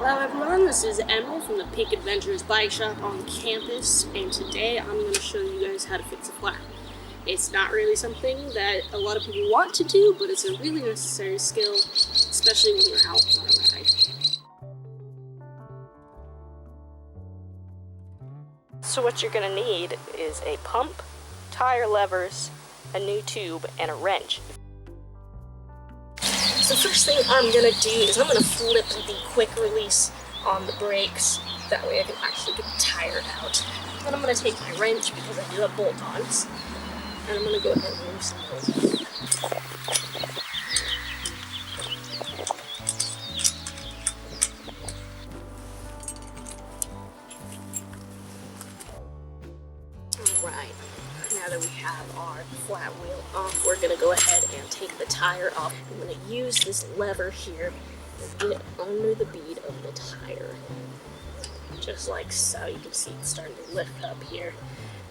Hello everyone, this is Emery from the Peak Adventures Bike Shop on campus, and today I'm going to show you guys how to fix a flat. It's not really something that a lot of people want to do, but it's a really necessary skill, especially when you're out on a ride. So what you're going to need is a pump, tire levers, a new tube, and a wrench. So the first thing I'm going to do is I'm going to flip the quick release on the brakes. That way I can actually get the tire out. Then I'm going to take my wrench because I do have bolt-ons. And I'm going to go ahead and loosen those. Alright, now that we have our flat wheel off, we're going to go ahead and take the tire off. I'm going to use this lever here and get under the bead of the tire. Just like so. You can see it's starting to lift up here.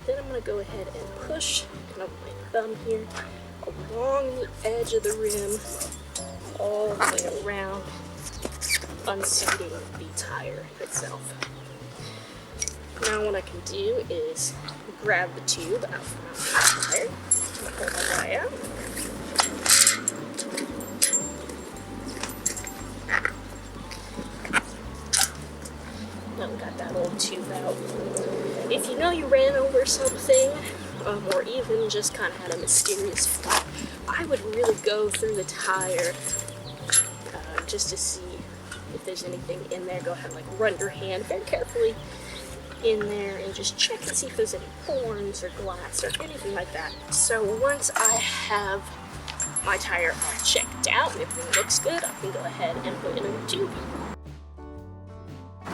Then I'm going to go ahead and push kind of my thumb here along the edge of the rim all the way around, unseating the tire itself. Now what I can do is grab the tube out from the tire, pull my guy out. Now we got that old tube out. If you know you ran over something, or even just kind of had a mysterious flat, I would really go through the tire just to see if there's anything in there. Go ahead and like run your hand very carefully in there and just check and see if there's any thorns or glass or anything like that. So once I have my tire all checked out and everything looks good, I can go ahead and put in a new tube.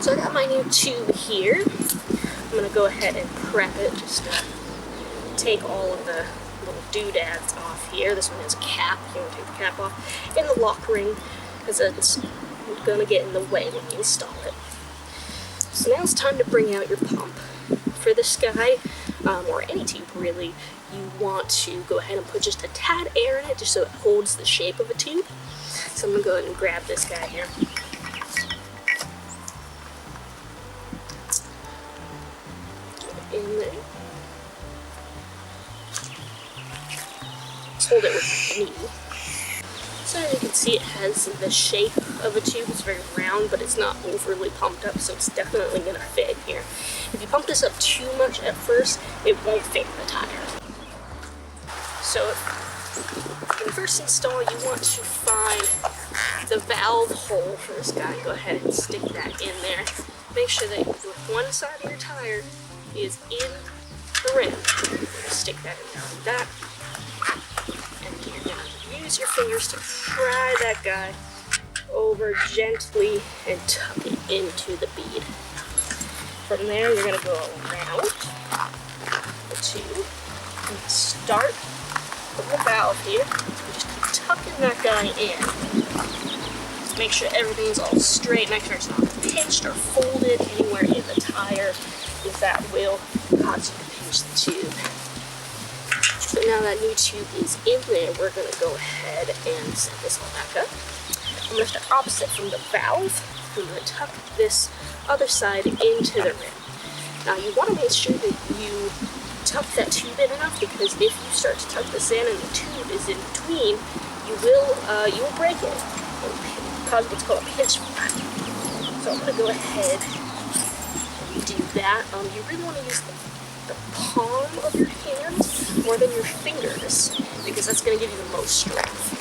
So I got my new tube here. I'm going to go ahead and prep it just to take all of the little doodads off here. This one has a cap. You want to take the cap off. And the lock ring, because it's going to get in the way when you install it. So now it's time to bring out your pump. For this guy, or any tube really, you want to go ahead and put just a tad air in it just so it holds the shape of a tube. So I'm going to go ahead and grab this guy here. In there. Just hold it with your knee. So as you can see, it has the shape of a tube. It's very round, but it's not overly pumped up, so it's definitely going to fit here. If you pump this up too much at first, it won't fit the tire. So in the first install, you want to find the valve hole for this guy. Go ahead and stick that in there. Make sure that with one side of your tire is in the rim. Stick that in there like that. And you're going to use your fingers to pry that guy over gently and tuck it into the bead. From there, you're going to go around the tube and start from the valve here. You're just going to tuck in that guy in. Make sure everything's all straight. Make sure it's not pinched or folded anywhere in the tire, because that will cause you to pinch the tube. So now that new tube is in there, we're going to go ahead and set this all back up. I'm going to start opposite from the valve. I'm going to tuck this other side into the rim. Now you want to make sure that you tuck that tube in enough, because if you start to tuck this in and the tube is in between, you will break it. It'll cause what's called a pinch flat. So I'm going to go ahead and do that. You really want to use the palm of your hand more than your fingers, because that's going to give you the most strength.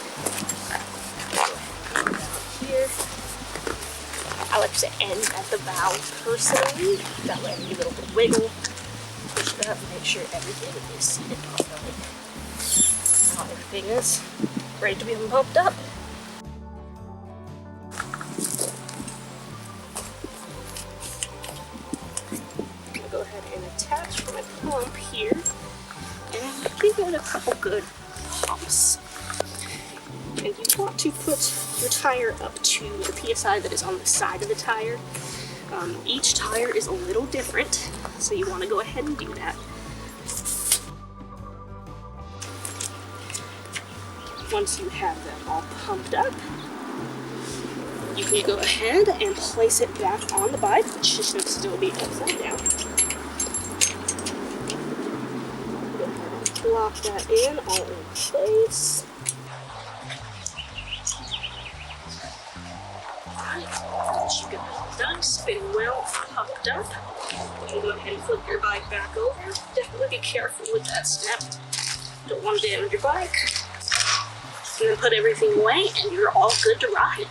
Here, I like to end at the valve personally. That way I give it a little wiggle. Push it up and make sure everything is seated properly. Now everything is ready to be pumped up. Go ahead and attach my pump here and give it a couple good pumps. And you want to put your tire up to the PSI that is on the side of the tire. Each tire is a little different, so you want to go ahead and do that. Once you have them all pumped up, you can go ahead and place it back on the bike, which should still be upside down. Go ahead and lock that in, all in place. Once you get that done, spin well popped up. You can go ahead and flip your bike back over. Definitely be careful with that step. Don't want to damage your bike. And then put everything away and you're all good to ride.